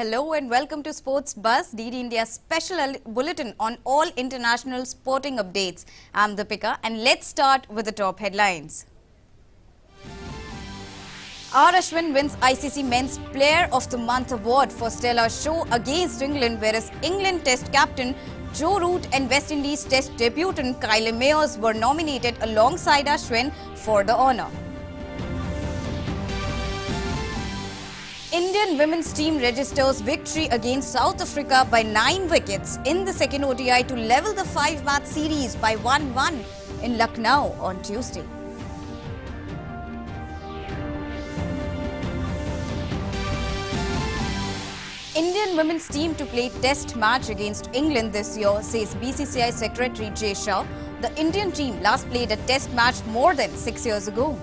Hello and welcome to Sports Buzz, DD India's special bulletin on all international sporting updates. I'm Deepika and let's start with the top headlines. R Ashwin wins ICC Men's Player of the Month award for stellar show against England, whereas England Test captain Joe Root and West Indies Test debutant Kyle Mayers were nominated alongside Ashwin for the honour. Indian women's team registers victory against South Africa by 9 wickets in the second ODI to level the 5-match series by 1-1 in Lucknow on Tuesday. Indian women's team to play test match against England this year, says BCCI Secretary Jay Shah. The Indian team last played a test match more than 6 years ago.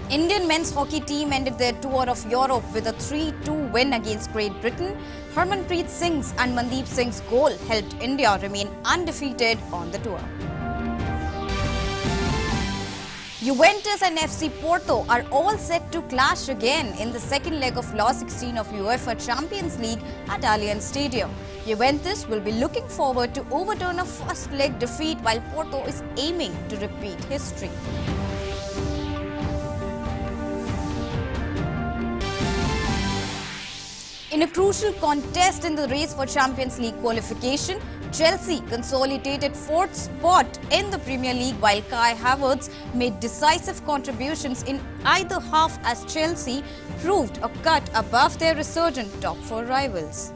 Indian men's hockey team ended their tour of Europe with a 3-2 win against Great Britain. Harmanpreet Singh's and Mandeep Singh's goal helped India remain undefeated on the tour. Juventus and FC Porto are all set to clash again in the second leg of Law 16 of UEFA Champions League at Allianz Stadium. Juventus will be looking forward to overturn a first leg defeat while Porto is aiming to repeat history. In a crucial contest in the race for Champions League qualification, Chelsea consolidated 4th spot in the Premier League while Kai Havertz made decisive contributions in either half as Chelsea proved a cut above their resurgent top 4 rivals.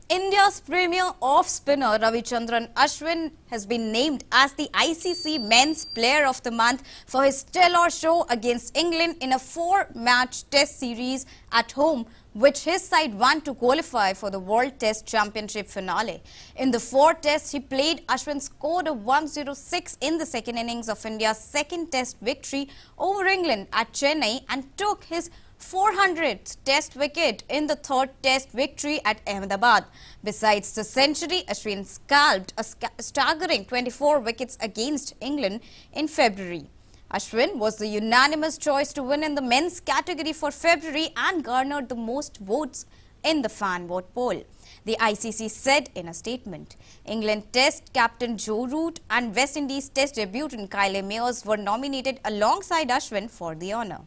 India's premier off-spinner Ravichandran Ashwin has been named as the ICC Men's Player of the Month for his stellar show against England in a 4-match test series at home, which his side won to qualify for the World Test Championship finale. In the 4 tests he played, Ashwin scored a 106 in the second innings of India's second test victory over England at Chennai and took his 400th test wicket in the 3rd test victory at Ahmedabad. Besides the century, Ashwin scalped a staggering 24 wickets against England in February. Ashwin was the unanimous choice to win in the men's category for February and garnered the most votes in the fan vote poll. The ICC said in a statement, England Test captain Joe Root and West Indies Test debutant Kyle Mayers were nominated alongside Ashwin for the honour.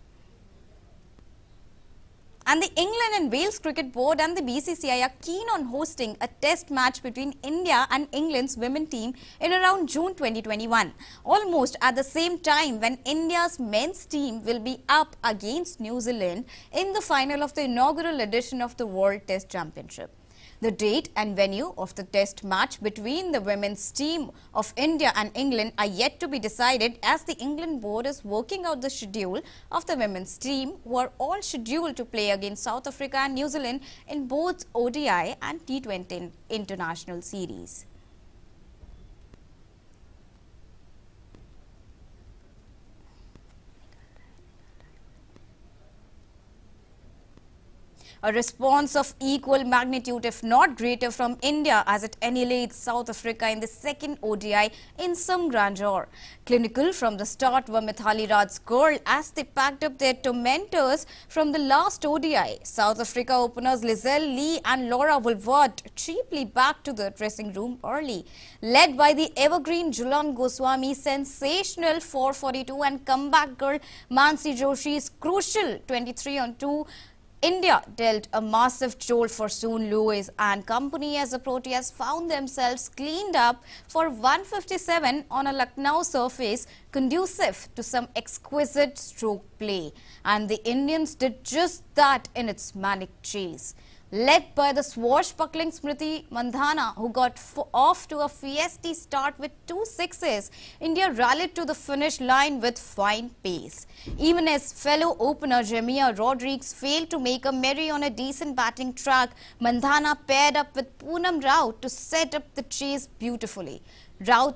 And the England and Wales Cricket Board and the BCCI are keen on hosting a test match between India and England's women team in around June 2021, almost at the same time when India's men's team will be up against New Zealand in the final of the inaugural edition of the World Test Championship. The date and venue of the test match between the women's team of India and England are yet to be decided, as the England board is working out the schedule of the women's team, who are all scheduled to play against South Africa and New Zealand in both ODI and T20 international series. A response of equal magnitude, if not greater, from India as it annihilates South Africa in the second ODI in some grandeur. Clinical from the start were Mithali Raj's girl as they packed up their tormentors from the last ODI. South Africa openers Lizelle Lee and Laura Woolward cheaply back to the dressing room early. Led by the evergreen Jhulan Goswami, sensational 442 and comeback girl Mansi Joshi's crucial 23-on-2, India dealt a massive jolt for Soon Lewis and company as the Proteas found themselves cleaned up for 157 on a Lucknow surface conducive to some exquisite stroke play. And the Indians did just that in its manic chase. Led by the swashbuckling Smriti Mandhana, who got off to a feisty start with 2 sixes, India rallied to the finish line with fine pace. Even as fellow opener Jamia Rodriguez failed to make a merry on a decent batting track, Mandhana paired up with Poonam Rao to set up the chase beautifully. Rao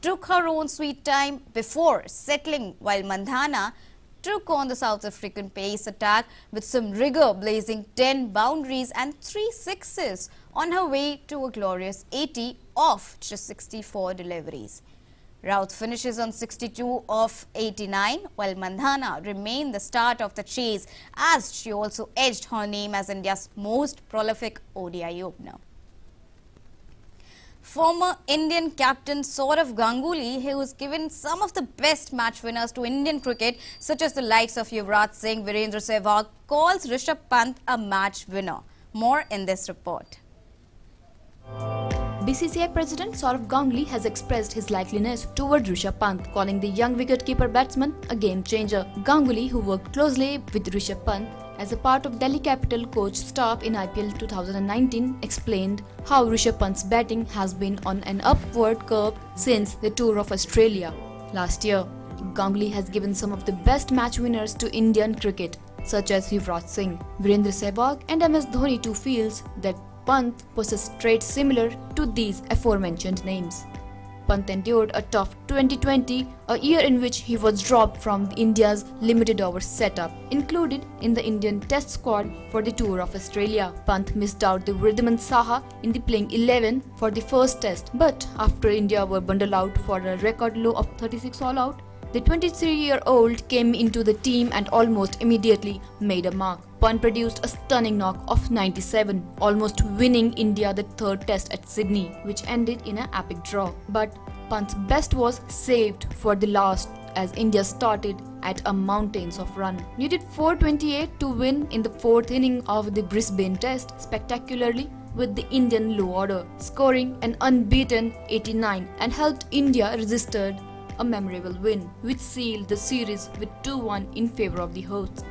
took her own sweet time before settling, while Mandhana took on the South African pace attack with some rigour, blazing 10 boundaries and 3 sixes on her way to a glorious 80 off just 64 deliveries. Raut finishes on 62 of 89, while Mandhana remained the start of the chase as she also edged her name as India's most prolific ODI opener. Former Indian captain Sourav Ganguly, who has given some of the best match winners to Indian cricket, such as the likes of Yuvraj Singh, Virendra Sehwag, calls Rishabh Pant a match winner. More in this report. BCCI President Sourav Ganguly has expressed his likeliness toward Rishabh Pant, calling the young wicketkeeper batsman a game changer. Ganguly, who worked closely with Rishabh Pant as a part of Delhi Capital coach staff in IPL 2019, explained how Rishabh Pant's batting has been on an upward curve since the tour of Australia last year. Ganguly has given some of the best match winners to Indian cricket, such as Yuvraj Singh, Virendra Sehwag and MS Dhoni, too feels that Pant possesses traits similar to these aforementioned names. Pant endured a tough 2020, a year in which he was dropped from India's limited overs setup, included in the Indian Test squad for the tour of Australia. Pant missed out the Wriddhiman Saha in the playing 11 for the first test, but after India were bundled out for a record low of 36 all-out, the 23-year-old came into the team and almost immediately made a mark. Pant produced a stunning knock of 97, almost winning India the third test at Sydney, which ended in an epic draw. But Pant's best was saved for the last as India started at a mountains of run. Needed 428 to win in the fourth inning of the Brisbane Test spectacularly with the Indian low order, scoring an unbeaten 89 and helped India register a memorable win, which sealed the series with 2-1 in favour of the hosts.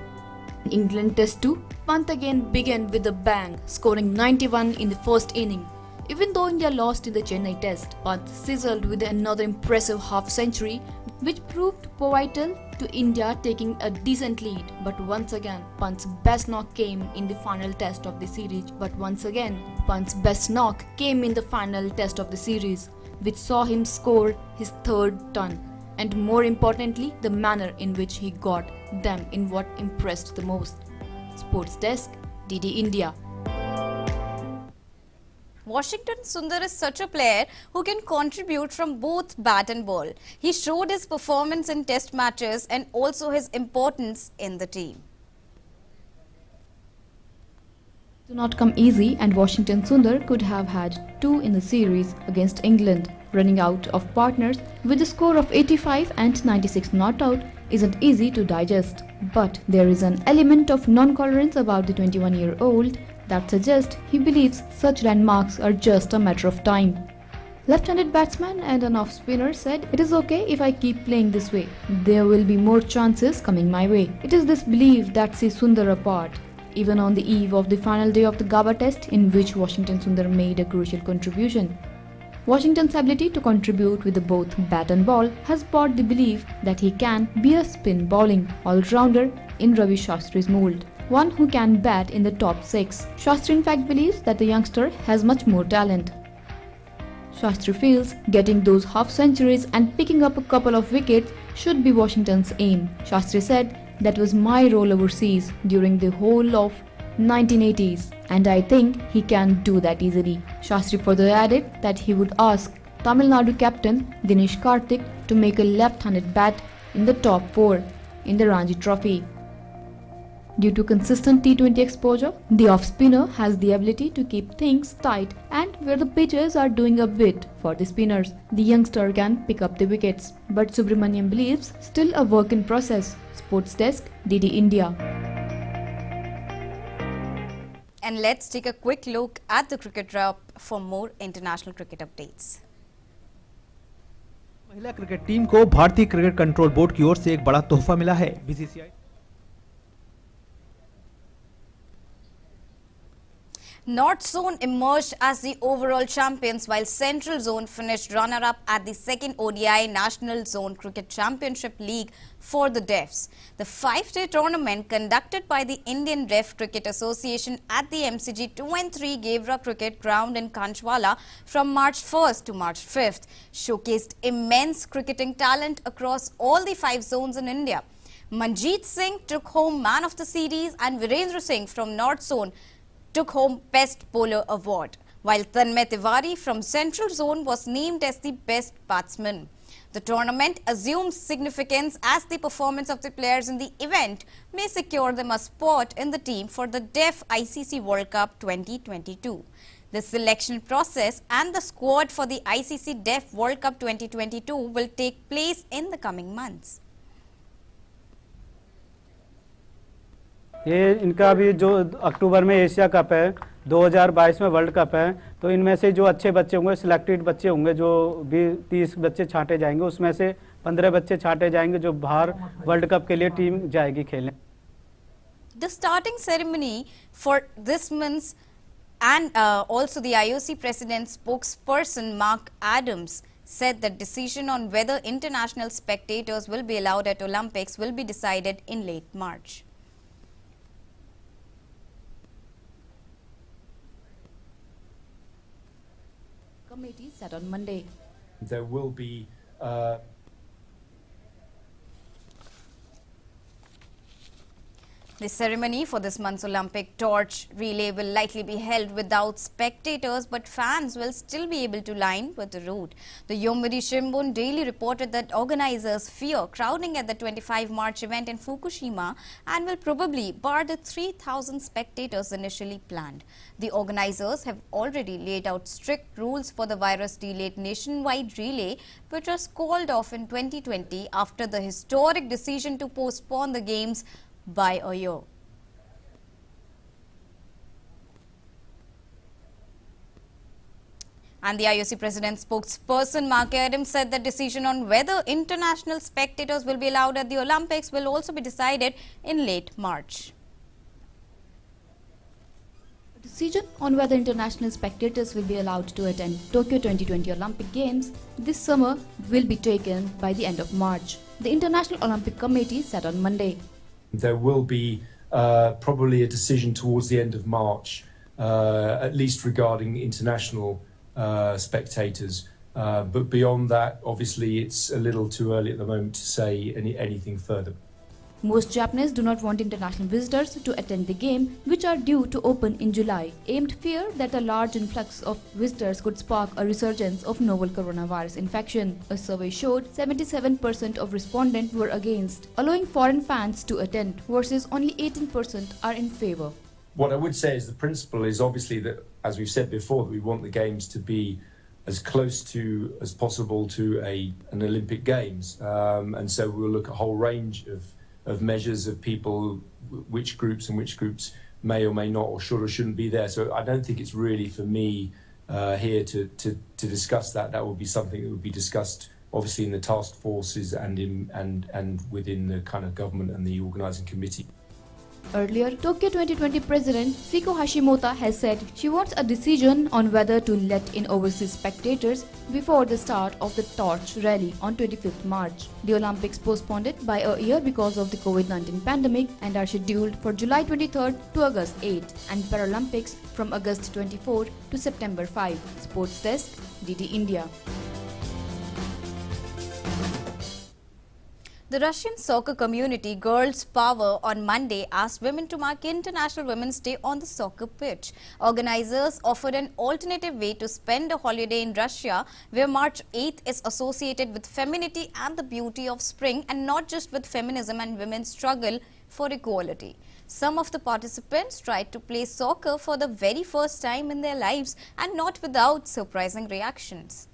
In England Test 2, Pant again began with a bang, scoring 91 in the first inning. Even though India lost in the Chennai Test, Pant sizzled with another impressive half-century, which proved pivotal to India taking a decent lead. But once again, Pant's best knock came in the final test of the series. Which saw him score his third ton, and more importantly, the manner in which he got them in what impressed the most. Sports Desk, DD India. Washington Sundar is such a player who can contribute from both bat and ball. He showed his performance in test matches and also his importance in the team. Do not come easy, and Washington Sundar could have had 2 in the series against England. Running out of partners with a score of 85 and 96 not out isn't easy to digest. But there is an element of non-tolerance about the 21-year-old that suggests he believes such landmarks are just a matter of time. Left-handed batsman and an off-spinner said, "It is okay if I keep playing this way. There will be more chances coming my way." It is this belief that sees Sundar apart, even on the eve of the final day of the Gaba Test, in which Washington Sundar made a crucial contribution. Washington's ability to contribute with both bat and ball has brought the belief that he can be a spin bowling all-rounder in Ravi Shastri's mold, one who can bat in the top 6. Shastri in fact believes that the youngster has much more talent. Shastri feels getting those half-centuries and picking up a couple of wickets should be Washington's aim. Shastri said, "That was my role overseas during the whole of 1980s, and I think he can do that easily." Shastri further added that he would ask Tamil Nadu captain Dinesh Karthik to make a left-handed bat in the top 4 in the Ranji Trophy. Due to consistent T20 exposure, the off-spinner has the ability to keep things tight, and where the pitchers are doing a bit for the spinners, the youngster can pick up the wickets. But Subramaniam believes still a work in process. Sports Desk, DD India. And let's take a quick look at the cricket wrap for more international cricket updates. महिला cricket team को भारतीय cricket control board की ओर से एक बड़ा तोहफा मिला है। BCCI North Zone emerged as the overall champions, while Central Zone finished runner-up at the second ODI National Zone Cricket Championship League for the Deafs. The 5-day tournament conducted by the Indian Deaf Cricket Association at the MCG 2-3 Gevra Cricket Ground in Kanchwala from March 1st to March 5th showcased immense cricketing talent across all the 5 zones in India. Manjeet Singh took home Man of the Series and Virendra Singh from North Zone took home Best Bowler Award, while Tanmay Tiwari from Central Zone was named as the Best Batsman. The tournament assumes significance as the performance of the players in the event may secure them a spot in the team for the Deaf ICC World Cup 2022. The selection process and the squad for the ICC Deaf World Cup 2022 will take place in the coming months. ये इनका भी जो अक्टूबर में Asia cup है, 2022 में world cup है, तो इनमें से जो अच्छे बच्चे होंगे, सिलेक्टेड बच्चे होंगे, जो भी 30 बच्चे छांटे जाएंगे, उसमें से 15 बच्चे छांटे जाएंगे जो बाहर वर्ल्ड कप के लिए टीम जाएगी खेलने. The starting ceremony for this month's and also the IOC President spokesperson Mark Adams said that decision on whether international spectators will be allowed at Olympics will be decided in late March. Committee sat on Monday. There will be The ceremony for this month's Olympic torch relay will likely be held without spectators, but fans will still be able to line with the route. The Yomiuri Shimbun daily reported that organizers fear crowding at the 25 March event in Fukushima and will probably bar the 3,000 spectators initially planned. The organizers have already laid out strict rules for the virus-delayed nationwide relay, which was called off in 2020 after the historic decision to postpone the games by a year. And the IOC President spokesperson Mark Adams said the decision on whether international spectators will be allowed at the Olympics will also be decided in late March. The decision on whether international spectators will be allowed to attend Tokyo 2020 Olympic Games this summer will be taken by the end of March. The International Olympic Committee sat on Monday. there will be probably a decision towards the end of March, at least regarding international spectators. But beyond that, obviously, it's a little too early at the moment to say anything further. Most Japanese do not want international visitors to attend the game, which are due to open in July. Aimed fear that a large influx of visitors could spark a resurgence of novel coronavirus infection. A survey showed 77% of respondents were against allowing foreign fans to attend, versus only 18% are in favor. What I would say is the principle is obviously that, as we've said before, that we want the games to be as close to as possible to an Olympic Games, and so we'll look at a whole range of measures of people, which groups may or may not or should or shouldn't be there. So I don't think it's really for me here to discuss that. That would be something that would be discussed obviously in the task forces and within the kind of government and the organising committee. Earlier, Tokyo 2020 President Siko Hashimoto has said she wants a decision on whether to let in overseas spectators before the start of the Torch Rally on 25th March. The Olympics postponed it by a year because of the COVID-19 pandemic and are scheduled for July 23rd to August 8 and Paralympics from August 24 to September 5. Sports Desk, DD India. The Russian soccer community Girls Power on Monday asked women to mark International Women's Day on the soccer pitch. Organizers offered an alternative way to spend a holiday in Russia, where March 8th is associated with femininity and the beauty of spring, and not just with feminism and women's struggle for equality. Some of the participants tried to play soccer for the very first time in their lives, and not without surprising reactions.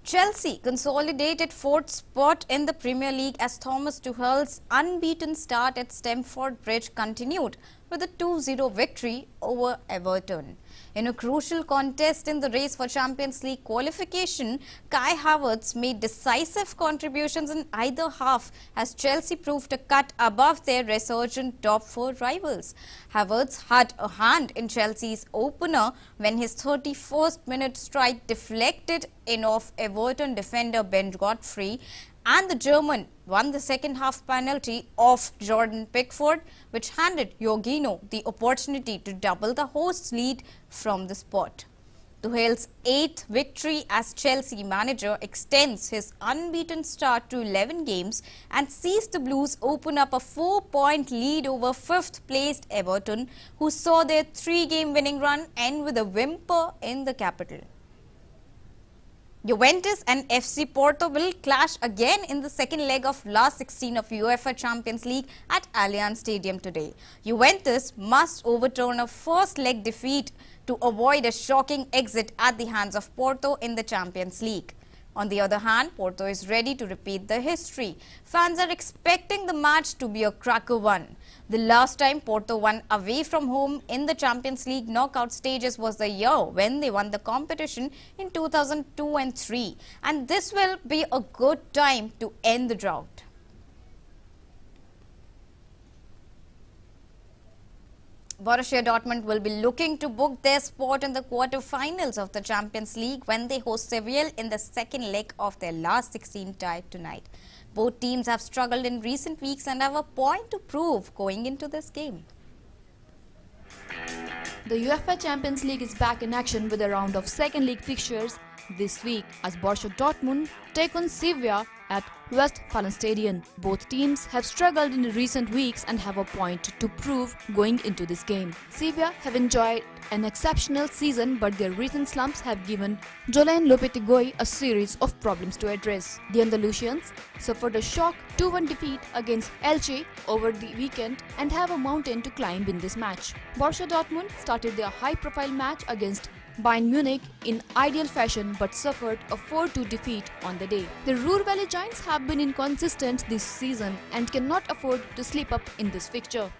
Chelsea consolidated fourth spot in the Premier League as Thomas Tuchel's unbeaten start at Stamford Bridge continued with a 2-0 victory over Everton. In a crucial contest in the race for Champions League qualification, Kai Havertz made decisive contributions in either half as Chelsea proved a cut above their resurgent top four rivals. Havertz had a hand in Chelsea's opener when his 31st minute strike deflected in off Everton defender Ben Godfrey, and the German won the second half penalty off Jordan Pickford, which handed Jorginho the opportunity to double the hosts' lead from the spot. Tuchel's 8th victory as Chelsea manager extends his unbeaten start to 11 games and sees the Blues open up a 4-point lead over 5th-placed Everton, who saw their 3-game winning run end with a whimper in the capital. Juventus and FC Porto will clash again in the second leg of last 16 of UEFA Champions League at Allianz Stadium today. Juventus must overturn a first leg defeat to avoid a shocking exit at the hands of Porto in the Champions League. On the other hand, Porto is ready to repeat the history. Fans are expecting the match to be a cracker one. The last time Porto won away from home in the Champions League knockout stages was the year when they won the competition in 2002 and 3. And this will be a good time to end the drought. Borussia Dortmund will be looking to book their spot in the quarter-finals of the Champions League when they host Seville in the second leg of their last 16 tie tonight. Both teams have struggled in recent weeks and have a point to prove going into this game. The UEFA Champions League is back in action with a round of second league fixtures this week as Borussia Dortmund take on Sevilla at Westfalenstadion. Both teams have struggled in recent weeks and have a point to prove going into this game. Sevilla have enjoyed an exceptional season, but their recent slumps have given Julen Lopetegui a series of problems to address. The Andalusians suffered a shock 2-1 defeat against Elche over the weekend and have a mountain to climb in this match. Borussia Dortmund started their high-profile match against Bayern Munich in ideal fashion but suffered a 4-2 defeat on the day. The Ruhr Valley Giants have been inconsistent this season and cannot afford to slip up in this fixture.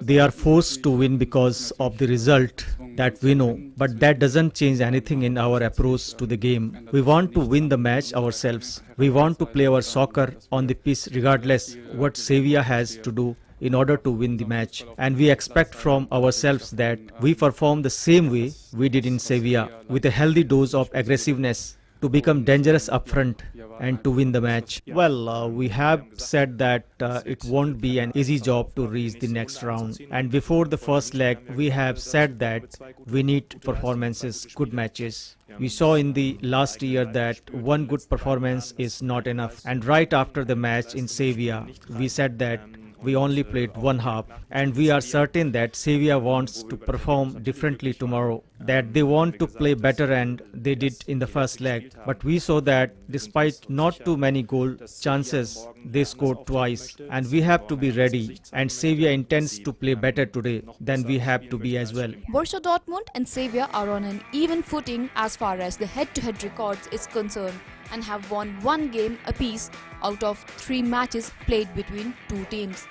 They are forced to win because of the result that we know, but that doesn't change anything in our approach to the game. We want to win the match ourselves. We want to play our soccer on the pitch regardless what Sevilla has to do in order to win the match, and we expect from ourselves that we perform the same way we did in Sevilla with a healthy dose of aggressiveness to become dangerous up front and to win the match. Well, we have said that it won't be an easy job to reach the next round, and before the first leg we have said that we need performances, good matches. We saw in the last year that one good performance is not enough, and right after the match in Sevilla we said that we only played one half, and we are certain that Sevilla wants to perform differently tomorrow, that they want to play better, and they did in the first leg. But we saw that despite not too many goal chances, they scored twice, and we have to be ready, and Sevilla intends to play better today than we have to be as well. Borussia Dortmund and Sevilla are on an even footing as far as the head-to-head records is concerned and have won one game apiece out of 3 matches played between two teams.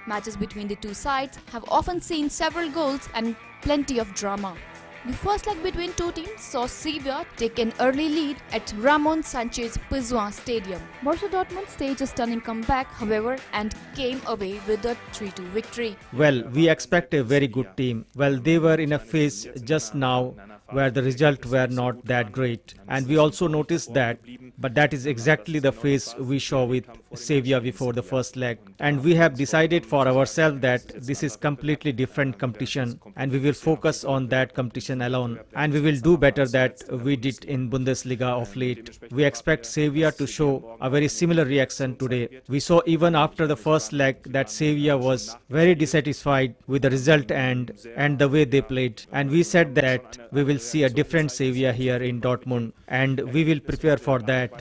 Matches between the two sides have often seen several goals and plenty of drama. The first leg between two teams saw Sevilla take an early lead at Ramon Sanchez Pizjuan Stadium. Borussia Dortmund staged a stunning comeback, however, and came away with a 3-2 victory. Well, we expect a very good team. Well, they were in a phase just now where the results were not that great, and we also noticed that, but that is exactly the phase we saw with Sevilla before the first leg, and we have decided for ourselves that this is completely different competition and we will focus on that competition alone, and we will do better that we did in Bundesliga of late. We expect Sevilla to show a very similar reaction today. We saw even after the first leg that Sevilla was very dissatisfied with the result and the way they played, and we said that we will see a different Sevilla here in Dortmund, and we will prepare for that.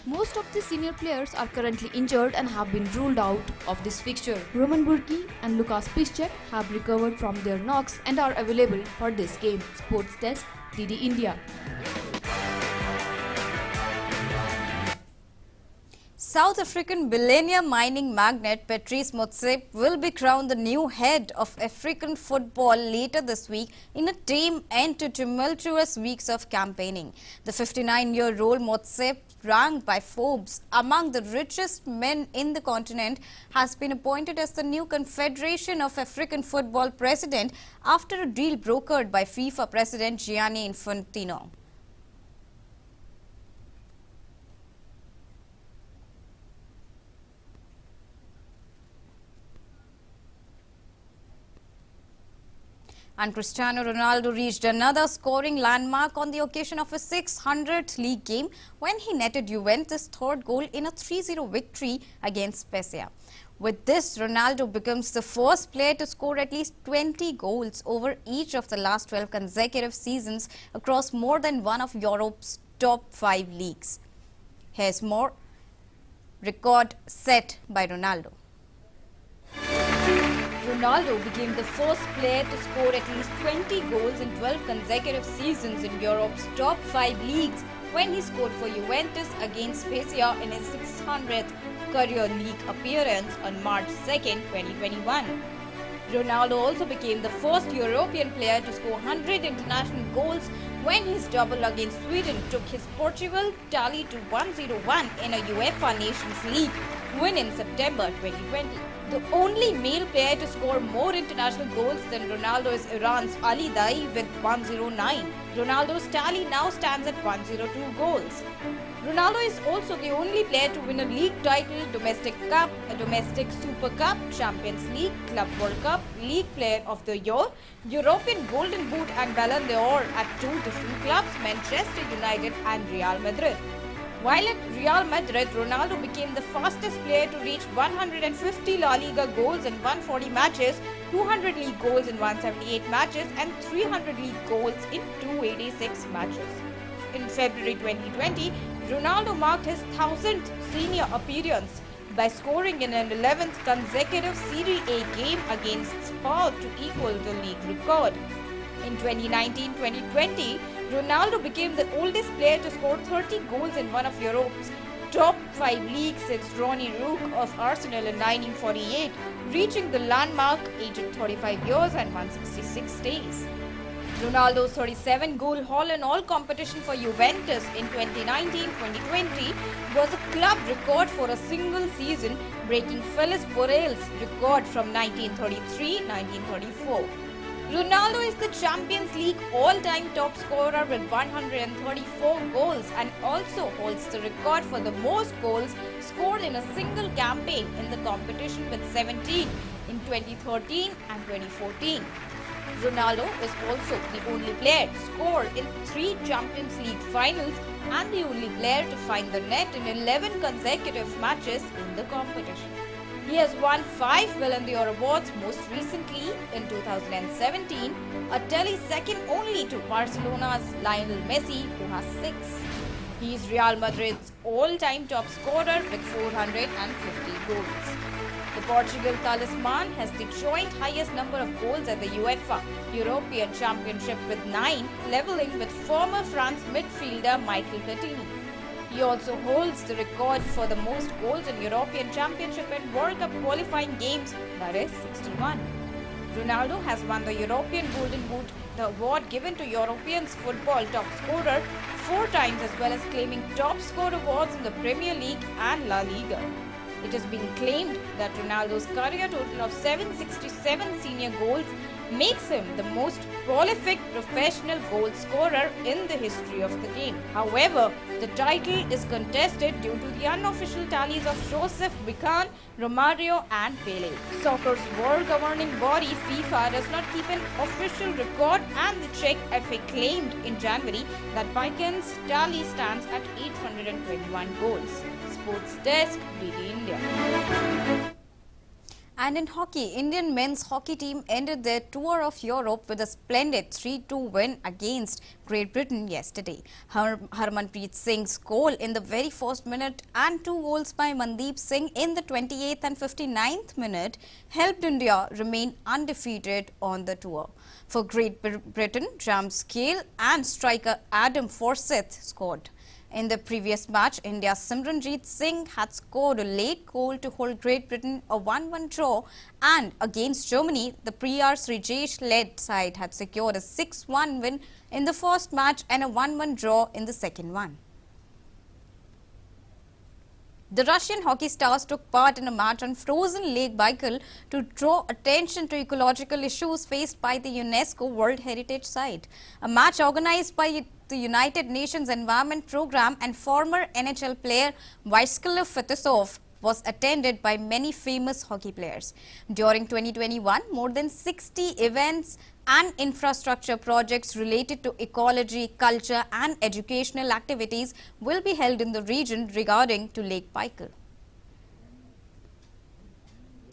Most of the senior players are currently injured and have been ruled out of this fixture. Roman Burki and Lukas Piszczek have recovered from their knocks and are available for this game. Sports Desk, DD India. South African billionaire mining magnate Patrice Motsepe will be crowned the new head of African football later this week in a tame end to tumultuous weeks of campaigning. The 59-year-old Motsepe, ranked by Forbes among the richest men in the continent, has been appointed as the new Confederation of African Football president after a deal brokered by FIFA President Gianni Infantino. And Cristiano Ronaldo reached another scoring landmark on the occasion of his 600th league game when he netted Juventus' third goal in a 3-0 victory against Spezia. With this, Ronaldo becomes the first player to score at least 20 goals over each of the last 12 consecutive seasons across more than one of Europe's top 5 leagues. Here's more. Record set by Ronaldo. Ronaldo became the first player to score at least 20 goals in 12 consecutive seasons in Europe's top 5 leagues when he scored for Juventus against Spezia in his 600th career league appearance on March 2, 2021. Ronaldo also became the first European player to score 100 international goals when his double against Sweden took his Portugal tally to 101 in a UEFA Nations League win in September 2020. The only male player to score more international goals than Ronaldo is Iran's Ali Daei with 109. Ronaldo's tally now stands at 102 goals. Ronaldo is also the only player to win a league title, domestic cup, a domestic super cup, Champions League, Club World Cup, League Player of the Year, European Golden Boot and Ballon d'Or at 2 different clubs, Manchester United and Real Madrid. While at Real Madrid, Ronaldo became the fastest player to reach 150 La Liga goals in 140 matches, 200 league goals in 178 matches and 300 league goals in 286 matches. In February 2020, Ronaldo marked his 1000th senior appearance by scoring in an 11th consecutive Serie A game against Spal to equal the league record. In 2019-2020, Ronaldo became the oldest player to score 30 goals in one of Europe's top 5 leagues since Ronnie Rook of Arsenal in 1948, reaching the landmark aged 35 years and 166 days. Ronaldo's 37-goal haul in all competition for Juventus in 2019-2020 was a club record for a single season, breaking Felice Borrell's record from 1933-1934. Ronaldo is the Champions League all-time top scorer with 134 goals and also holds the record for the most goals scored in a single campaign in the competition with 17 in 2013 and 2014. Ronaldo is also the only player to score in 3 Champions League finals and the only player to find the net in 11 consecutive matches in the competition. He has won 5 Ballon d'Or awards, most recently in 2017, a tally second only to Barcelona's Lionel Messi, who has 6. He is Real Madrid's all-time top scorer with 450 goals. The Portugal talisman has the joint highest number of goals at the UEFA European Championship with 9, levelling with former France midfielder Michael Platini. He also holds the record for the most goals in European Championship and World Cup qualifying games, that is 61. Ronaldo has won the European Golden Boot, the award given to Europeans football top scorer, 4 times, as well as claiming top score awards in the Premier League and La Liga. It has been claimed that Ronaldo's career total of 767 senior goals makes him the most prolific professional goal scorer in the history of the game. However, the title is contested due to the unofficial tallies of Joseph Bican, Romario and Pele. Soccer's world governing body FIFA does not keep an official record, and the Czech FA claimed in January that Bican's tally stands at 821 goals. Sports Desk, DD India. And in hockey, Indian men's hockey team ended their tour of Europe with a splendid 3-2 win against Great Britain yesterday. Harmanpreet Singh's goal in the very first minute and 2 goals by Mandeep Singh in the 28th and 59th minute helped India remain undefeated on the tour. For Great Britain, James Gale and striker Adam Forsyth scored. In the previous match, India's Simranjeet Singh had scored a late goal to hold Great Britain a 1-1 draw, and against Germany, the Priyar Srijesh-led side had secured a 6-1 win in the first match and a 1-1 draw in the second one. The Russian hockey stars took part in a match on frozen Lake Baikal to draw attention to ecological issues faced by the UNESCO World Heritage Site. A match organized by the United Nations Environment Programme and former NHL player Vyacheslav Fetisov was attended by many famous hockey players. During 2021, more than 60 events and infrastructure projects related to ecology, culture and educational activities will be held in the region regarding to Lake Baikal.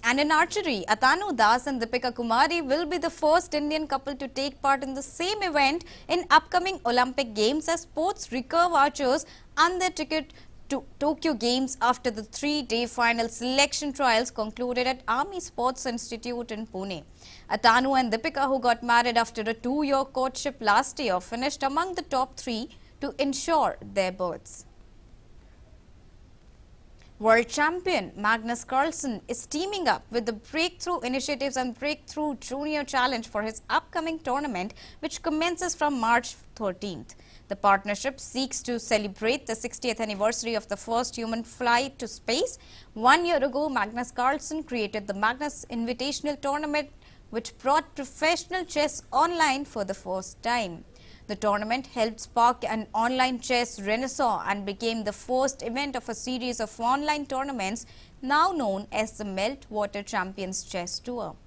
And in archery, Atanu Das and Deepika Kumari will be the first Indian couple to take part in the same event in upcoming Olympic Games as sports recurve archers and their ticket to Tokyo Games after the 3-day final selection trials concluded at Army Sports Institute in Pune. Atanu and Deepika, who got married after a 2-year courtship last year, finished among the top 3 to ensure their berths. World champion Magnus is teaming up with the Breakthrough Initiatives and Breakthrough Junior Challenge for his upcoming tournament, which commences from March 13th. The partnership seeks to celebrate the 60th anniversary of the first human flight to space. 1 year ago, Magnus Carlsen created the Magnus Invitational tournament, which brought professional chess online for the first time. The tournament helped spark an online chess renaissance and became the first event of a series of online tournaments now known as the Meltwater Champions Chess Tour.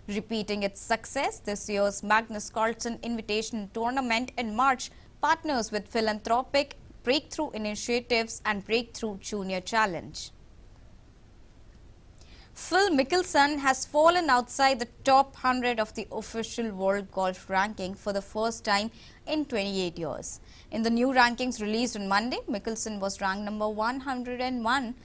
Repeating its success, this year's Magnus Carlsen Invitational Tournament in March partners with philanthropic Breakthrough Initiatives and Breakthrough Junior Challenge. Phil Mickelson has fallen outside the top 100 of the official world golf ranking for the first time in 28 years. In the new rankings released on Monday, Mickelson was ranked number 101,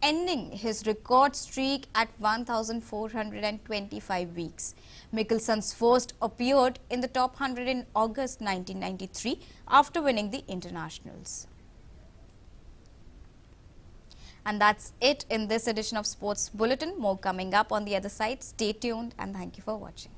ending his record streak at 1,425 weeks. Mickelson first appeared in the top 100 in August 1993 after winning the internationals. And that's it in this edition of Sports Bulletin. More coming up on the other side. Stay tuned and thank you for watching.